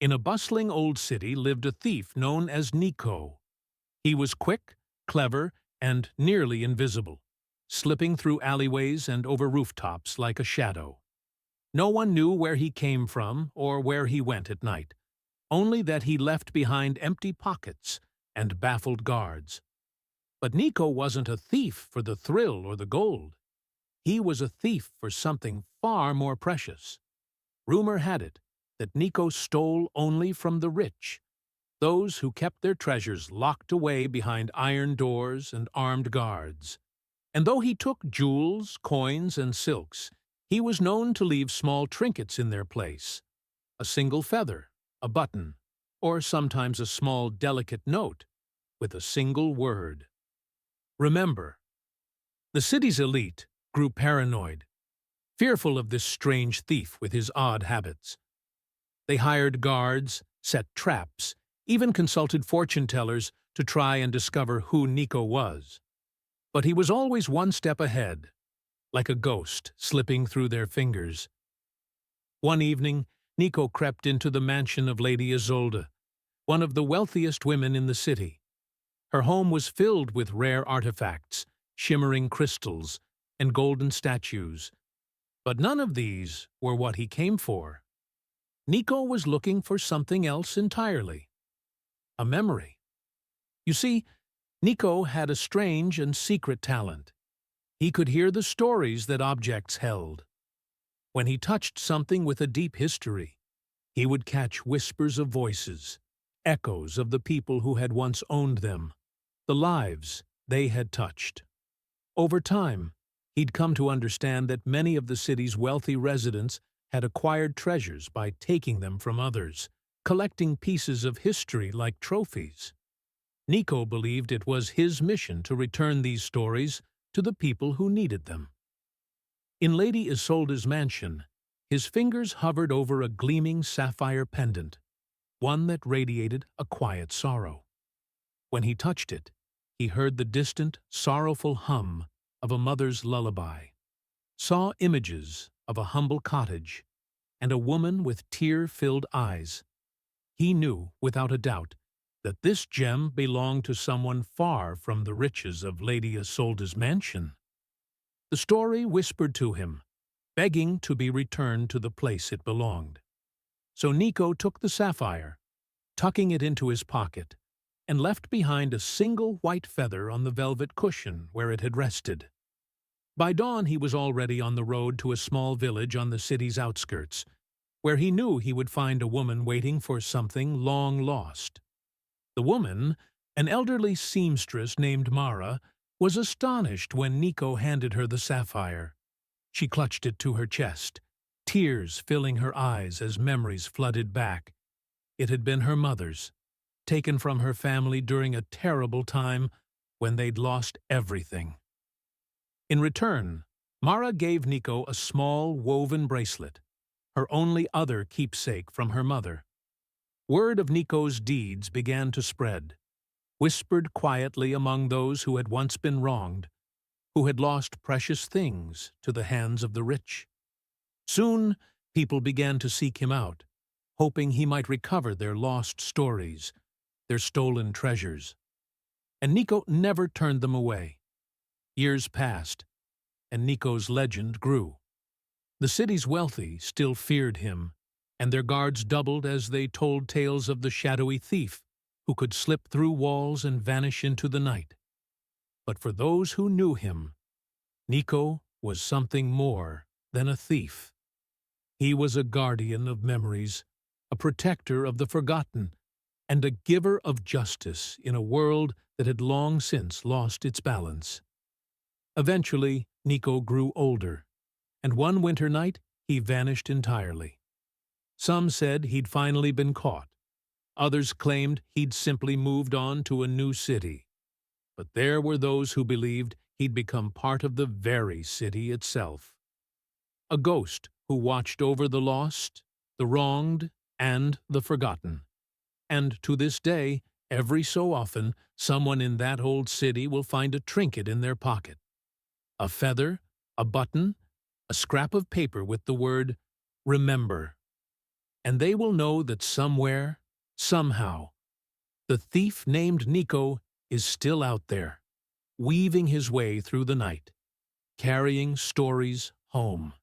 In a bustling old city lived a thief known as Niko. He was quick, clever, and nearly invisible, slipping through alleyways and over rooftops like a shadow. No one knew where he came from or where he went at night, only that he left behind empty pockets and baffled guards. But Niko wasn't a thief for the thrill or the gold. He was a thief for something far more precious. Rumor had it that Niko stole only from the rich, those who kept their treasures locked away behind iron doors and armed guards. And though he took jewels, coins, and silks, he was known to leave small trinkets in their place: a single feather, a button, or sometimes a small delicate note with a single word. Remember. The city's elite grew paranoid, fearful of this strange thief with his odd habits. They hired guards, set traps, even consulted fortune-tellers to try and discover who Niko was. But he was always one step ahead, like a ghost slipping through their fingers. One evening, Niko crept into the mansion of Lady Isolde, one of the wealthiest women in the city. Her home was filled with rare artifacts, shimmering crystals, and golden statues. But none of these were what he came for. Niko was looking for something else entirely: a memory. You see, Niko had a strange and secret talent. He could hear the stories that objects held. When he touched something with a deep history, he would catch whispers of voices, echoes of the people who had once owned them, the lives they had touched. Over time, he'd come to understand that many of the city's wealthy residents had acquired treasures by taking them from others, collecting pieces of history like trophies. Niko believed it was his mission to return these stories to the people who needed them. In Lady Isolde's mansion, his fingers hovered over a gleaming sapphire pendant, one that radiated a quiet sorrow. When he touched it, he heard the distant, sorrowful hum of a mother's lullaby, saw images of a humble cottage, and a woman with tear-filled eyes. He knew, without a doubt, that this gem belonged to someone far from the riches of Lady Isolde's mansion. The story whispered to him, begging to be returned to the place it belonged. So Niko took the sapphire, tucking it into his pocket, and left behind a single white feather on the velvet cushion where it had rested. By dawn he was already on the road to a small village on the city's outskirts, where he knew he would find a woman waiting for something long lost. The woman, an elderly seamstress named Mara, was astonished when Niko handed her the sapphire. She clutched it to her chest, tears filling her eyes as memories flooded back. It had been her mother's, taken from her family during a terrible time when they'd lost everything. In return, Mara gave Niko a small woven bracelet, her only other keepsake from her mother. Word of Niko's deeds began to spread, whispered quietly among those who had once been wronged, who had lost precious things to the hands of the rich. Soon, people began to seek him out, hoping he might recover their lost stories, their stolen treasures. And Niko never turned them away. Years passed, and Niko's legend grew. The city's wealthy still feared him, and their guards doubled as they told tales of the shadowy thief who could slip through walls and vanish into the night. But for those who knew him, Niko was something more than a thief. He was a guardian of memories, a protector of the forgotten, and a giver of justice in a world that had long since lost its balance. Eventually, Niko grew older, and one winter night he vanished entirely. Some said he'd finally been caught. Others claimed he'd simply moved on to a new city. But there were those who believed he'd become part of the very city itself. A ghost who watched over the lost, the wronged, and the forgotten. And to this day, every so often, someone in that old city will find a trinket in their pocket. A feather, a button, a scrap of paper with the word "Remember." and they will know that somewhere, somehow, the thief named Niko is still out there, weaving his way through the night, carrying stories home.